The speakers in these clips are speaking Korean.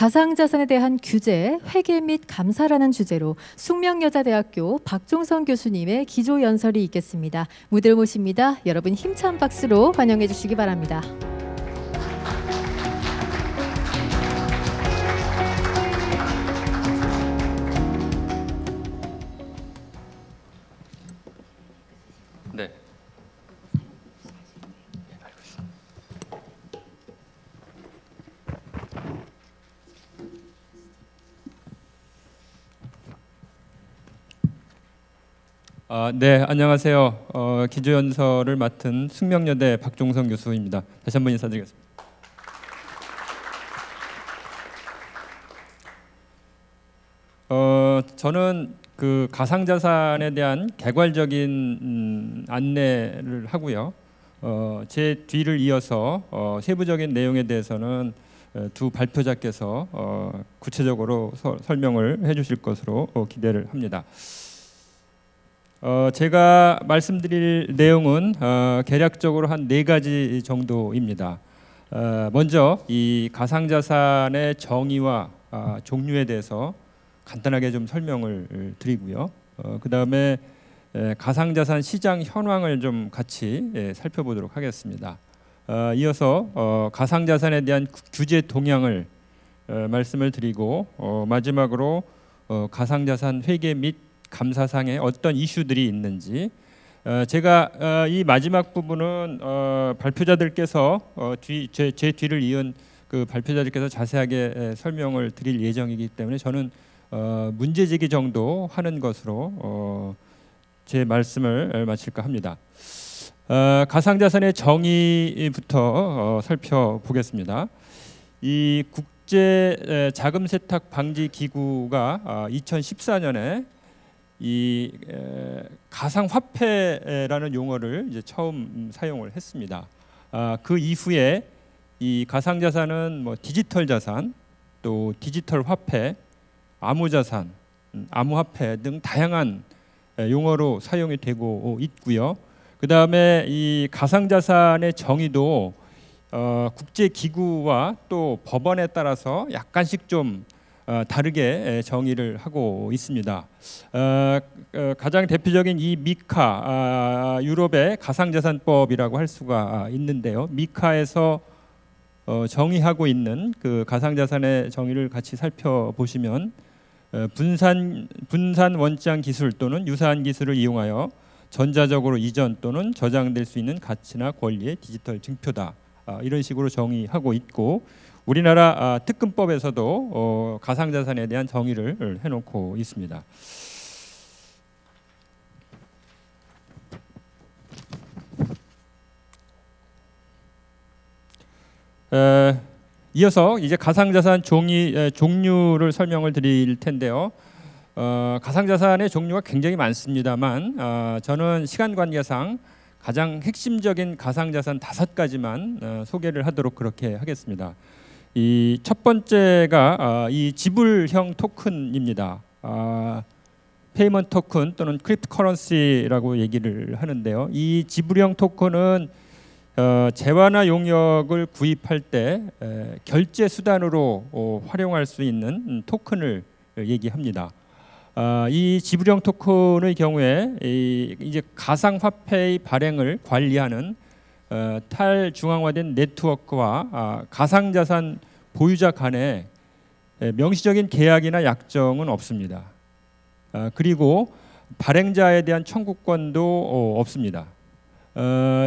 가상자산에 대한 규제, 회계 및 감사라는 주제로 숙명여자대학교 박종성 교수님의 기조연설이 있겠습니다. 무대를 모십니다. 여러분 힘찬 박수로 환영해 주시기 바랍니다. 네. 네, 안녕하세요. 기조연설을 맡은 숙명여대 박종성 교수입니다. 다시 한번 인사드리겠습니다. 저는 그 가상자산에 대한 개괄적인 안내를 하고요. 제 뒤를 이어서 세부적인 내용에 대해서는 두 발표자께서 구체적으로 설명을 해주실 것으로 기대를 합니다. 제가 말씀드릴 내용은 개략적으로 한 4가지 정도입니다. 먼저 이 가상자산의 정의와 종류에 대해서 간단하게 좀 설명을 드리고요. 그 다음에 가상자산 시장 현황을 좀 같이 살펴보도록 하겠습니다. 이어서 가상자산에 대한 규제 동향을 말씀을 드리고 마지막으로 가상자산 회계 및 감사상에 어떤 이슈들이 있는지 제가 이 마지막 부분은 발표자들께서 제 뒤를 이은 그 발표자들께서 자세하게 설명을 드릴 예정이기 때문에 저는 문제제기 정도 하는 것으로 제 말씀을 마칠까 합니다. 가상자산의 정의부터 살펴보겠습니다. 이 국제 자금 세탁 방지 기구가 2014년에 이 가상화폐라는 용어를 이제 처음 사용을 했습니다. 그 이후에 이 가상자산은 뭐 디지털 자산, 또 디지털 화폐, 암호자산, 암호화폐 등 다양한 용어로 사용이 되고 있고요. 그 다음에 이 가상자산의 정의도 국제기구와 또 법원에 따라서 약간씩 좀 다르게 정의를 하고 있습니다. 가장 대표적인 이 미카, 유럽의 가상자산법이라고 할 수가 있는데요. 미카에서 정의하고 있는 그 가상자산의 정의를 같이 살펴보시면 분산 원장 기술 또는 유사한 기술을 이용하여 전자적으로 이전 또는 저장될 수 있는 가치나 권리의 디지털 증표다. 이런 식으로 정의하고 있고 우리나라 특검법에서도 가상자산에 대한 정의를 해놓고 있습니다. 이어서 이제 가상자산 종류를 설명을 드릴 텐데요. 가상자산의 종류가 굉장히 많습니다만 저는 시간 관계상 가장 핵심적인 가상자산 5가지만 소개를 하도록 그렇게 하겠습니다. 이 첫 번째가 이 지불형 토큰입니다. 페이먼트 토큰 또는 크립토커런시라고 얘기를 하는데요. 이 지불형 토큰은 재화나 용역을 구입할 때 결제 수단으로 활용할 수 있는 토큰을 얘기합니다. 이 지불형 토큰의 경우에 이제 가상화폐의 발행을 관리하는 탈중앙화된 네트워크와 가상자산 보유자 간에 명시적인 계약이나 약정은 없습니다. 그리고 발행자에 대한 청구권도 없습니다.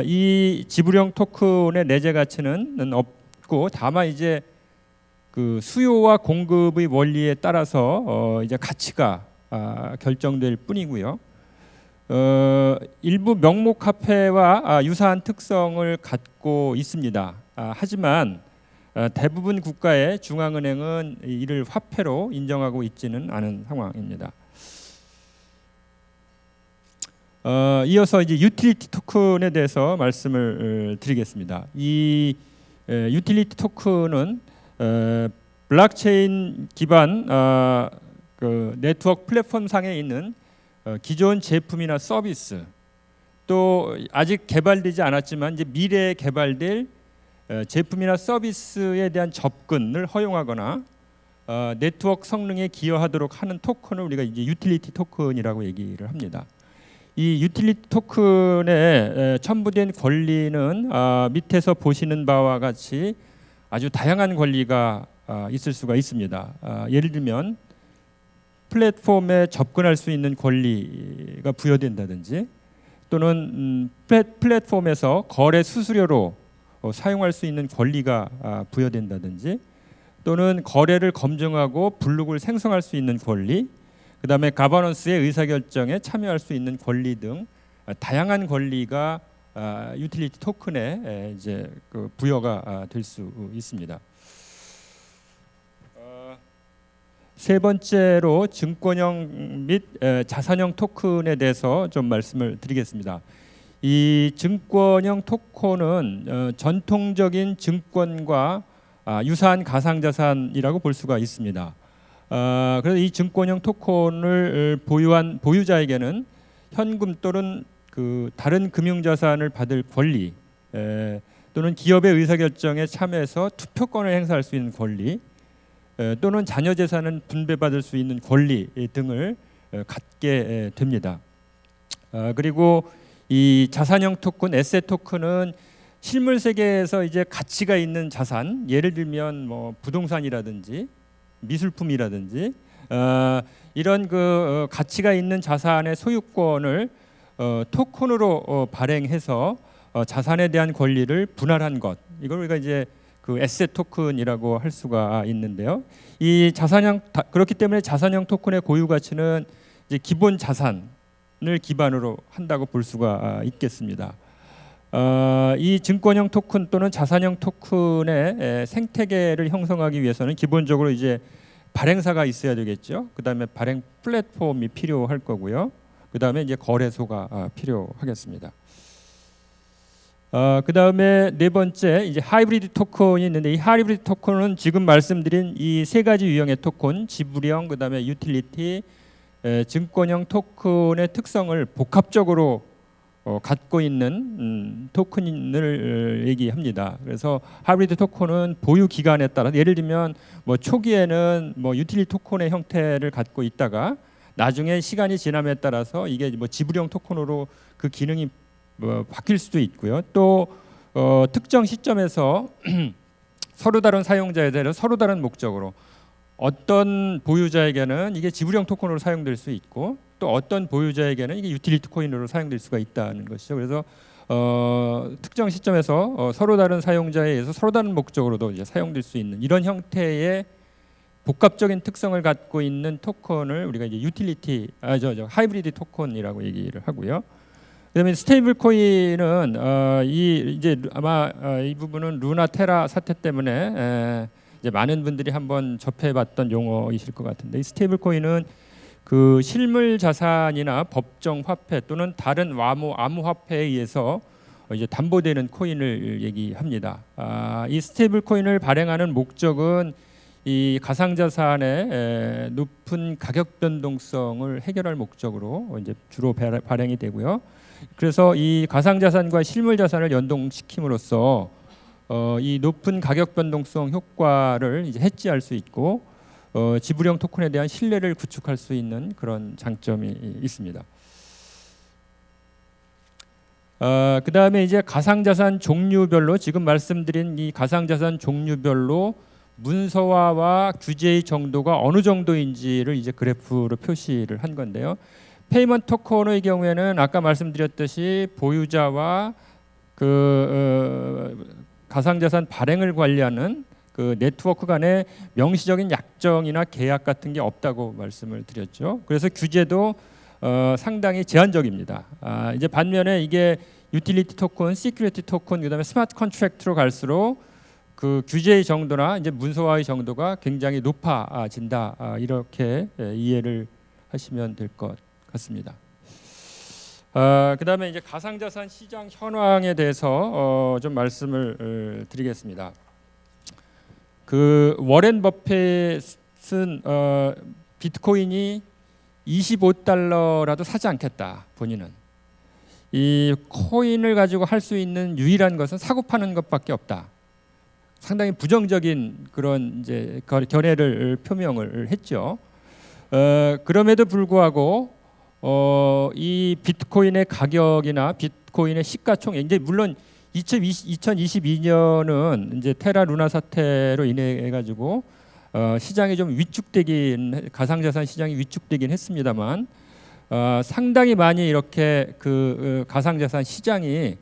이 지불형 토큰의 내재 가치는 없고 다만 이제 그 수요와 공급의 원리에 따라서 이제 가치가 결정될 뿐이고요. 일부 명목 화폐와 유사한 특성을 갖고 있습니다. 하지만 대부분 국가의 중앙은행은 이를 화폐로 인정하고 있지는 않은 상황입니다. 이어서 이제 유틸리티 토큰에 대해서 말씀을 드리겠습니다. 이 유틸리티 토큰은 블록체인 기반 그 네트워크 플랫폼 상에 있는 기존 제품이나 서비스 또 아직 개발되지 않았지만 이제 미래에 개발될 제품이나 서비스에 대한 접근을 허용하거나 네트워크 성능에 기여하도록 하는 토큰을 우리가 이제 유틸리티 토큰이라고 얘기를 합니다. 이 유틸리티 토큰에 첨부된 권리는 밑에서 보시는 바와 같이 아주 다양한 권리가 있을 수가 있습니다. 예를 들면 플랫폼에 접근할 수 있는 권리가 부여된다든지, 또는 플랫폼에서 거래 수수료로 사용할 수 있는 권리가 부여된다든지, 또는 거래를 검증하고 블록을 생성할 수 있는 권리, 그다음에 가버넌스의 의사결정에 참여할 수 있는 권리 등 다양한 권리가 유틸리티 토큰에 이제 그 부여가 될 수 있습니다. 세 번째로 증권형 및 자산형 토큰에 대해서 좀 말씀을 드리겠습니다. 이 증권형 토큰은 전통적인 증권과 유사한 가상자산이라고 볼 수가 있습니다. 그래서 이 증권형 토큰을 보유한 보유자에게는 현금 또는 그 다른 금융자산을 받을 권리, 또는 기업의 의사결정에 참여해서 투표권을 행사할 수 있는 권리, 또는 자녀 재산은 분배받을 수 있는 권리 등을 갖게 됩니다. 그리고 이 자산형 토큰, 에셋 토큰은 실물 세계에서 이제 가치가 있는 자산, 예를 들면 뭐 부동산이라든지 미술품이라든지 이런 그 가치가 있는 자산의 소유권을 토큰으로 발행해서 자산에 대한 권리를 분할한 것, 이걸 우리가 이제 그 에셋 토큰이라고 할 수가 있는데요. 이 자산형 그렇기 때문에 자산형 토큰의 고유 가치는 이제 기본 자산을 기반으로 한다고 볼 수가 있겠습니다. 이 증권형 토큰 또는 자산형 토큰의 생태계를 형성하기 위해서는 기본적으로 이제 발행사가 있어야 되겠죠. 그다음에 발행 플랫폼이 필요할 거고요. 그다음에 이제 거래소가 필요하겠습니다. 그다음에 네 번째 이제 하이브리드 토큰이 있는데, 이 하이브리드 토큰은 지금 말씀드린 이 세 가지 유형의 토큰, 지불형, 그다음에 유틸리티, 증권형 토큰의 특성을 복합적으로 갖고 있는 토큰을 얘기합니다. 그래서 하이브리드 토큰은 보유 기간에 따라, 예를 들면 뭐 초기에는 뭐 유틸리티 토큰의 형태를 갖고 있다가 나중에 시간이 지남에 따라서 이게 뭐 지불형 토큰으로 그 기능이 뭐 바뀔 수도 있고요. 또 특정 시점에서 서로 다른 사용자에 대해 서로 다른 목적으로, 어떤 보유자에게는 이게 지불형 토큰으로 사용될 수 있고, 또 어떤 보유자에게는 이게 유틸리티 코인으로 사용될 수가 있다는 것이죠. 그래서 특정 시점에서 서로 다른 사용자에 의해서 서로 다른 목적으로도 이제 사용될 수 있는 이런 형태의 복합적인 특성을 갖고 있는 토큰을 우리가 이제 유틸리티, 하이브리드 토큰이라고 얘기를 하고요. 그다음에 스테이블 코인은 이 이제 아마 이 부분은 루나 테라 사태 때문에 이제 많은 분들이 한번 접해봤던 용어이실 것 같은데, 이 스테이블 코인은 그 실물 자산이나 법정 화폐 또는 다른 암호 화폐에 의해서 이제 담보되는 코인을 얘기합니다. 이 스테이블 코인을 발행하는 목적은 이 가상자산의 높은 가격 변동성을 해결할 목적으로 이제 주로 발행이 되고요. 그래서 이 가상자산과 실물자산을 연동시킴으로써 이 높은 가격 변동성 효과를 이제 해지할 수 있고 지불형 토큰에 대한 신뢰를 구축할 수 있는 그런 장점이 있습니다. 그 다음에 이제 가상자산 종류별로, 지금 말씀드린 이 가상자산 종류별로 문서화와 규제의 정도가 어느 정도인지를 이제 그래프로 표시를 한 건데요. 페이먼트 토큰의 경우에는 아까 말씀드렸듯이 보유자와 그 가상자산 발행을 관리하는 그 네트워크 간의 명시적인 약정이나 계약 같은 게 없다고 말씀을 드렸죠. 그래서 규제도 상당히 제한적입니다. 이제 반면에 이게 유틸리티 토큰, 시큐리티 토큰, 그다음에 스마트 컨트랙트로 갈수록 그 규제의 정도나 이제 문서화의 정도가 굉장히 높아진다. 이렇게 이해를 하시면 될 것 같습니다. 그다음에 이제 가상자산 시장 현황에 대해서 좀 말씀을 드리겠습니다. 그 워렌 버핏은 비트코인이 25달러라도 사지 않겠다. 본인은 이 코인을 가지고 할 수 있는 유일한 것은 사고 파는 것밖에 없다. 상당히 부정적인 그런 이제 견해를 표명을 했죠. 그럼에도 불구하고 이 비트코인의 가격이나 비트코인의 시가총 이제 물론 2022년은 이제 테라 루나 사태로 인해 가지고 시장이 좀 위축되긴 가상자산 시장이 위축되긴 했습니다만 상당히 많이 이렇게 그 가상자산 시장이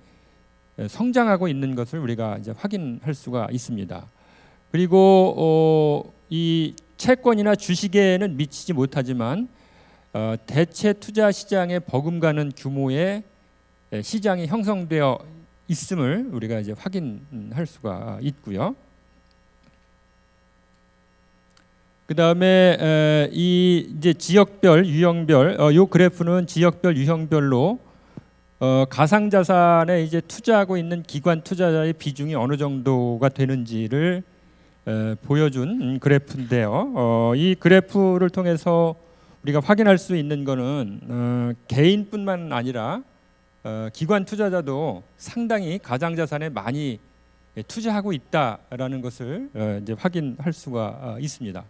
성장하고 있는 것을 우리가 이제 확인할 수가 있습니다. 그리고 이 채권이나 주식에는 미치지 못하지만 대체 투자 시장에 버금가는 규모의 시장이 형성되어 있음을 우리가 이제 확인할 수가 있고요. 그 다음에 이 이제 지역별, 유형별, 요 그래프는 지역별, 유형별로 가상자산에 이제 투자하고 있는 기관 투자자의 비중이 어느 정도가 되는지를 보여준 그래프인데요. 이 그래프를 통해서 우리가 확인할 수 있는 거는 개인뿐만 아니라 기관 투자자도 상당히 가상자산에 많이 투자하고 있다라는 것을 이제 확인할 수가 있습니다.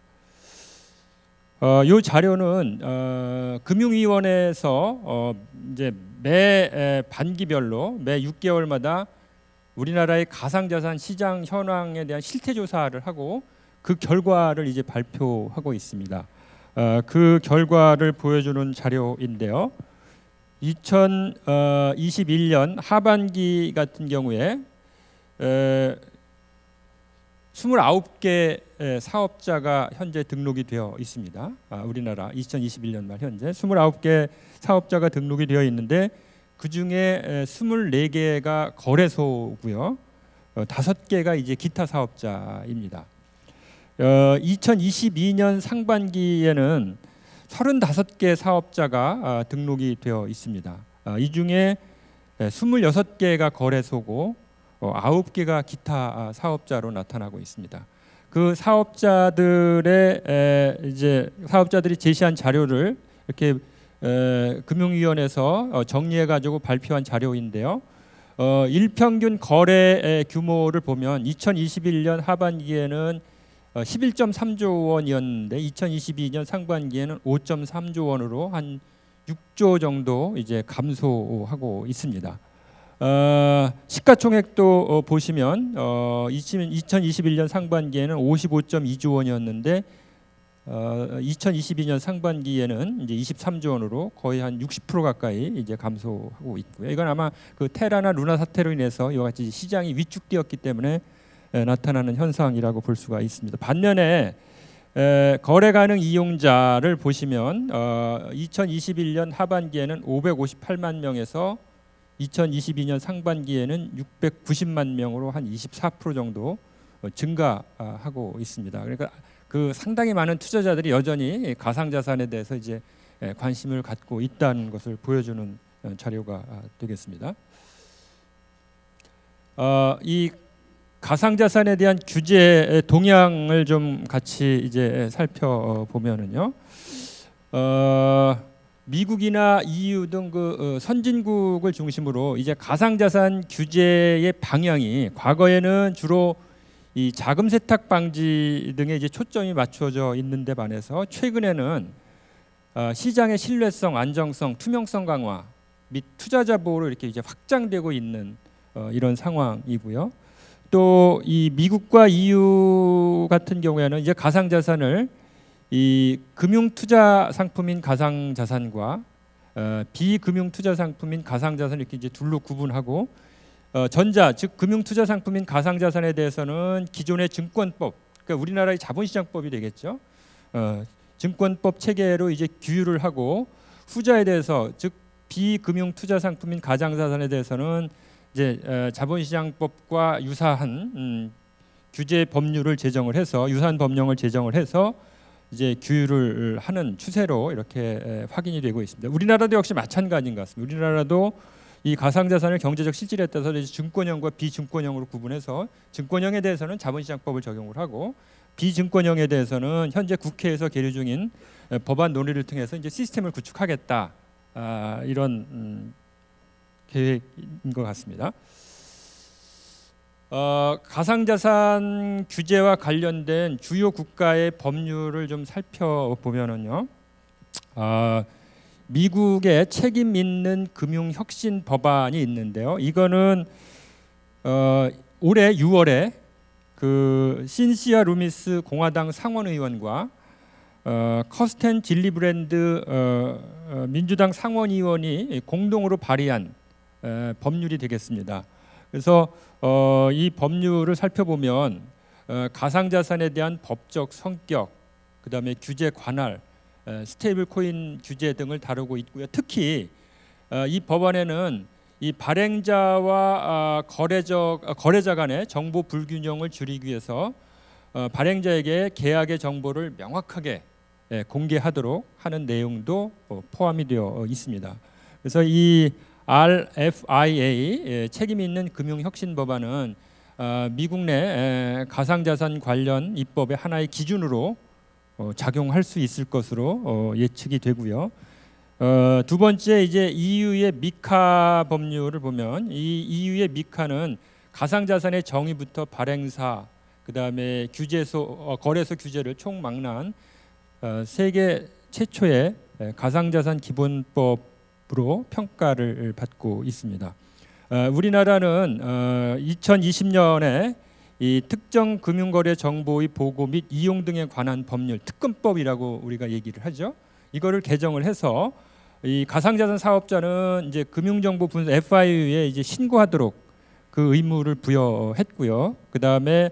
이 자료는 금융위원회에서 이제 매 반기별로 매 6개월마다 우리나라의 가상자산 시장 현황에 대한 실태 조사를 하고 그 결과를 이제 발표하고 있습니다. 그 결과를 보여주는 자료인데요. 2021년 하반기 같은 경우에 29개 사업자가 현재 등록이 되어 있습니다. 우리나라 2021년 말 현재 29개 사업자가 등록이 되어 있는데 그 중에 24개가 거래소고요. 5개가 이제 기타 사업자입니다. 2022년 상반기에는 35개 사업자가 등록이 되어 있습니다. 이 중에 26개가 거래소고 9개가 기타 사업자로 나타나고 있습니다. 그 사업자들의 이제 사업자들이 제시한 자료를 이렇게 금융위원회에서 정리해 가지고 발표한 자료인데요. 일평균 거래 규모를 보면 2021년 하반기에는 11.3조 원이었는데 2022년 상반기에는 5.3조 원으로 한 6조 정도 이제 감소하고 있습니다. 시가총액도 보시면 2021년 상반기에는 55.2조 원이었는데 2022년 상반기에는 이제 23조 원으로 거의 한 60% 가까이 이제 감소하고 있고요. 이건 아마 그 테라나 루나 사태로 인해서 이와 같이 시장이 위축되었기 때문에 나타나는 현상이라고 볼 수가 있습니다. 반면에 거래 가능 이용자를 보시면 2021년 하반기에는 558만 명에서 2022년 상반기에는 690만 명으로 한 24% 정도 증가하고 있습니다. 그러니까 그 상당히 많은 투자자들이 여전히 가상자산에 대해서 이제 관심을 갖고 있다는 것을 보여주는 자료가 되겠습니다. 이 가상자산에 대한 규제 동향을 좀 같이 이제 살펴보면은요. 미국이나 EU 등 그 선진국을 중심으로 이제 가상자산 규제의 방향이 과거에는 주로 이 자금 세탁 방지 등에 이제 초점이 맞춰져 있는데 반해서 최근에는 시장의 신뢰성, 안정성, 투명성 강화 및 투자자 보호로 이렇게 이제 확장되고 있는 이런 상황이고요. 또 이 미국과 EU 같은 경우에는 이제 가상자산을 이 금융 투자 상품인 가상자산과 비금융 투자 상품인 가상자산 이렇게 이제 둘로 구분하고 전자 즉 금융 투자 상품인 가상자산에 대해서는 기존의 증권법, 그러니까 우리나라의 자본시장법이 되겠죠. 증권법 체계로 이제 규율을 하고 후자에 대해서 즉 비금융 투자 상품인 가상자산에 대해서는 이제 자본시장법과 유사한 규제 법률을 제정을 해서 유사한 법령을 제정을 해서 이제 규율을 하는 추세로 이렇게 확인이 되고 있습니다. 우리나라도 역시 마찬가지인 것 같습니다. 우리나라도 이 가상자산을 경제적 실질에 따라서 이제 증권형과 비증권형으로 구분해서 증권형에 대해서는 자본시장법을 적용을 하고 비증권형에 대해서는 현재 국회에서 계류 중인 법안 논의를 통해서 이제 시스템을 구축하겠다 이런 계획인 것 같습니다. 가상자산 규제와 관련된 주요 국가의 법률을 좀 살펴보면은요, 미국의 책임 있는 금융 혁신 법안이 있는데요. 이거는 올해 6월에 그 신시아 루미스 공화당 상원 의원과 커스텐 질리브랜드 민주당 상원 의원이 공동으로 발의한 법률이 되겠습니다. 그래서 이 법률을 살펴보면 가상자산에 대한 법적 성격, 그다음에 규제 관할, 스테이블 코인 규제 등을 다루고 있고요. 특히 이 법안에는 이 발행자와 거래자 간의 정보 불균형을 줄이기 위해서 발행자에게 계약의 정보를 명확하게 공개하도록 하는 내용도 포함이 되어 있습니다. 그래서 이 RFIA 책임 있는 금융혁신 법안은 미국 내 가상자산 관련 입법의 하나의 기준으로 작용할 수 있을 것으로 예측이 되고요. 두 번째 이제 EU의 미카 법률을 보면 이 EU의 미카는 가상자산의 정의부터 발행사, 그다음에 규제소, 거래소 규제를 총망라한 세계 최초의 가상자산 기본법으로 평가를 받고 있습니다. 우리나라는 2020년에 이 특정 금융거래 정보의 보고 및 이용 등에 관한 법률, 특검법이라고 우리가 얘기를 하죠. 이거를 개정을 해서 이 가상자산 사업자는 이제 금융정보 분석 FIU에 이제 신고하도록 그 의무를 부여했고요. 그 다음에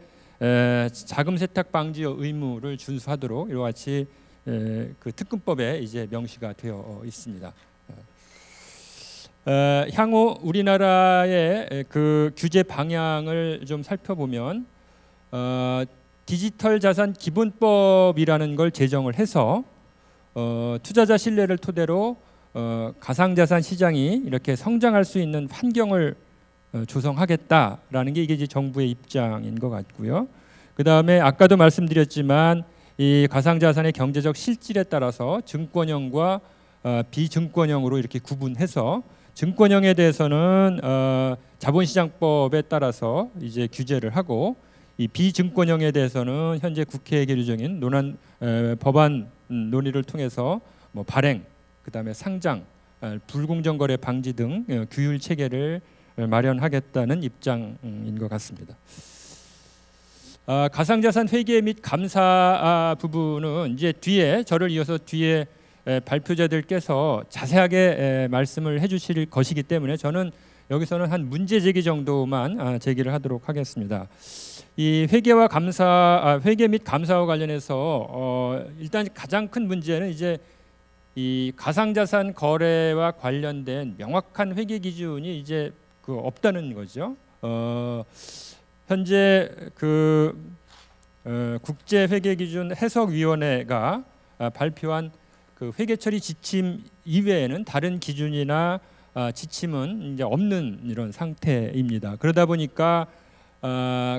자금 세탁 방지 의무를 준수하도록 이와 같이 그 특검법에 이제 명시가 되어 있습니다. 향후 우리나라의 그 규제 방향을 좀 살펴보면 디지털 자산 기본법이라는 걸 제정을 해서 투자자 신뢰를 토대로 가상자산 시장이 이렇게 성장할 수 있는 환경을 조성하겠다라는 게 이게 이제 정부의 입장인 것 같고요. 그 다음에 아까도 말씀드렸지만 이 가상자산의 경제적 실질에 따라서 증권형과 비증권형으로 이렇게 구분해서 증권형에 대해서는 자본시장법에 따라서 이제 규제를 하고 이 비증권형에 대해서는 현재 국회에 계류 중인 법안 논의를 통해서 뭐 발행, 그다음에 상장, 불공정 거래 방지 등 규율 체계를 마련하겠다는 입장인 것 같습니다. 가상자산 회계 및 감사 부분은 이제 뒤에 저를 이어서 뒤에 발표자들께서 자세하게 말씀을 해주실 것이기 때문에 저는 여기서는 한 문제 제기 정도만 제기를 하도록 하겠습니다. 이 회계와 감사, 회계 및 감사와 관련해서 일단 가장 큰 문제는 이제 이 가상자산 거래와 관련된 명확한 회계 기준이 이제 없다는 거죠. 현재 그 국제회계기준 해석위원회가 발표한 그 회계 처리 지침 이외에는 다른 기준이나 지침은 이제 없는 이런 상태입니다. 그러다 보니까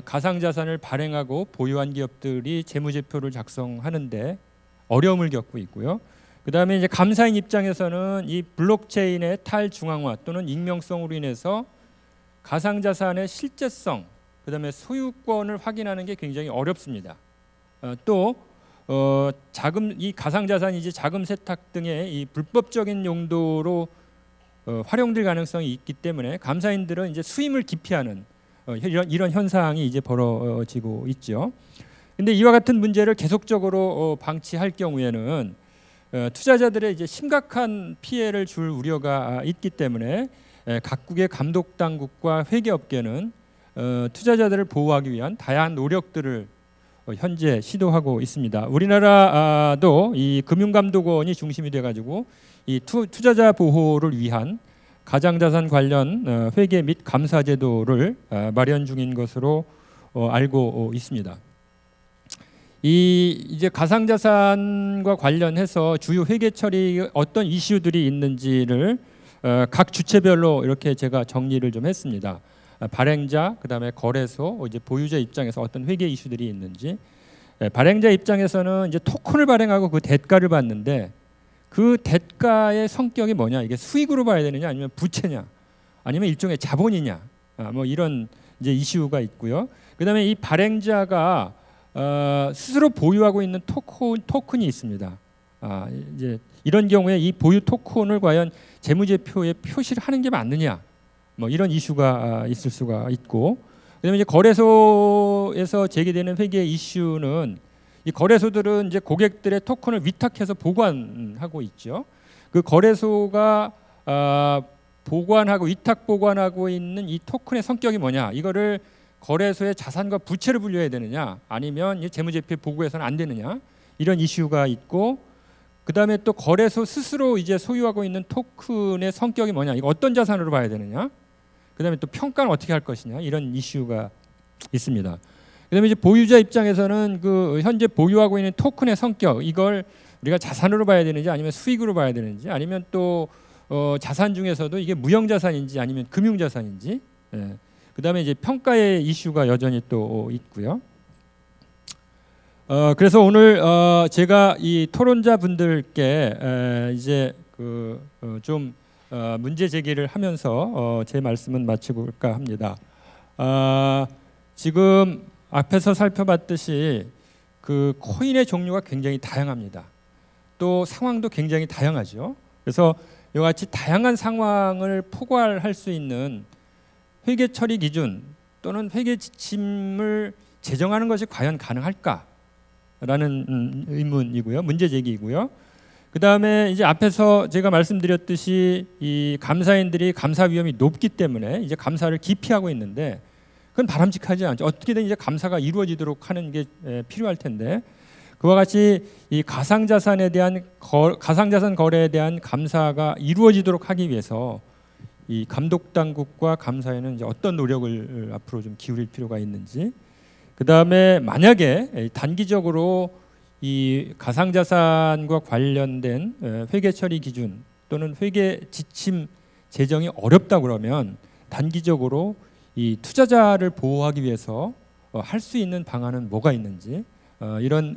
가상자산을 발행하고 보유한 기업들이 재무제표를 작성하는데 어려움을 겪고 있고요. 그다음에 이제 감사인 입장에서는 이 블록체인의 탈중앙화 또는 익명성으로 인해서 가상자산의 실제성, 그다음에 소유권을 확인하는 게 굉장히 어렵습니다. 또 이 가상자산이 이제 자금 세탁 등의 이 불법적인 용도로 활용될 가능성이 있기 때문에 감사인들은 이제 수임을 기피하는 이런 현상이 이제 벌어지고 있죠. 근데 이와 같은 문제를 계속적으로 방치할 경우에는 투자자들의 이제 심각한 피해를 줄 우려가 있기 때문에 각국의 감독 당국과 회계업계는 투자자들을 보호하기 위한 다양한 노력들을 현재 시도하고 있습니다. 우리나라도 이 금융감독원이 중심이 돼가지고 이 투자자 보호를 위한 가상자산 관련 회계 및 감사 제도를 마련 중인 것으로 알고 있습니다. 이제 가상자산과 관련해서 주요 회계 처리 어떤 이슈들이 있는지를 각 주체별로 이렇게 제가 정리를 좀 했습니다. 발행자, 그다음에 거래소, 이제 보유자 입장에서 어떤 회계 이슈들이 있는지. 발행자 입장에서는 이제 토큰을 발행하고 그 대가를 받는데 그 대가의 성격이 뭐냐? 이게 수익으로 봐야 되느냐, 아니면 부채냐, 아니면 일종의 자본이냐, 뭐 이런 이제 이슈가 있고요. 그다음에 이 발행자가 스스로 보유하고 있는 토큰이 있습니다. 이제 이런 경우에 이 보유 토큰을 과연 재무제표에 표시를 하는 게 맞느냐, 뭐 이런 이슈가 있을 수가 있고, 그다음에 이제 거래소에서 제기되는 회계 이슈는 이 거래소들은 이제 고객들의 토큰을 위탁해서 보관하고 있죠. 그 거래소가 보관하고 위탁 보관하고 있는 이 토큰의 성격이 뭐냐, 이거를 거래소의 자산과 부채를 분류해야 되느냐, 아니면 재무제표에 보고해서는 안 되느냐, 이런 이슈가 있고, 그다음에 또 거래소 스스로 이제 소유하고 있는 토큰의 성격이 뭐냐, 이거 어떤 자산으로 봐야 되느냐, 그다음에 또 평가는 어떻게 할 것이냐, 이런 이슈가 있습니다. 그다음에 이제 보유자 입장에서는 그 현재 보유하고 있는 토큰의 성격, 이걸 우리가 자산으로 봐야 되는지 아니면 수익으로 봐야 되는지, 아니면 또 자산 중에서도 이게 무형자산인지 아니면 금융자산인지, 그다음에 이제 평가의 이슈가 여전히 또 있고요. 그래서 오늘 제가 이 토론자 분들께 이제 좀 문제 제기를 하면서 제 말씀은 마치볼까 합니다. 지금 앞에서 살펴봤듯이 그 코인의 종류가 굉장히 다양합니다. 또 상황도 굉장히 다양하죠. 그래서 이와 같이 다양한 상황을 포괄할 수 있는 회계 처리 기준 또는 회계 지침을 제정하는 것이 과연 가능할까라는 의문이고요, 문제 제기이고요. 그 다음에 이제 앞에서 제가 말씀드렸듯이 이 감사인들이 감사 위험이 높기 때문에 이제 감사를 기피하고 있는데, 그건 바람직하지 않죠. 어떻게든 이제 감사가 이루어지도록 하는 게 필요할 텐데, 그와 같이 이 가상자산 거래에 대한 감사가 이루어지도록 하기 위해서 이 감독 당국과 감사에는 이제 어떤 노력을 앞으로 좀 기울일 필요가 있는지, 그 다음에 만약에 단기적으로 이 가상자산과 관련된 회계 처리 기준 또는 회계 지침 제정이 어렵다 그러면 단기적으로 이 투자자를 보호하기 위해서 할 수 있는 방안은 뭐가 있는지, 이런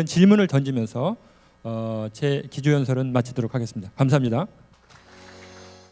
질문을 던지면서 제 기조연설은 마치도록 하겠습니다. 감사합니다.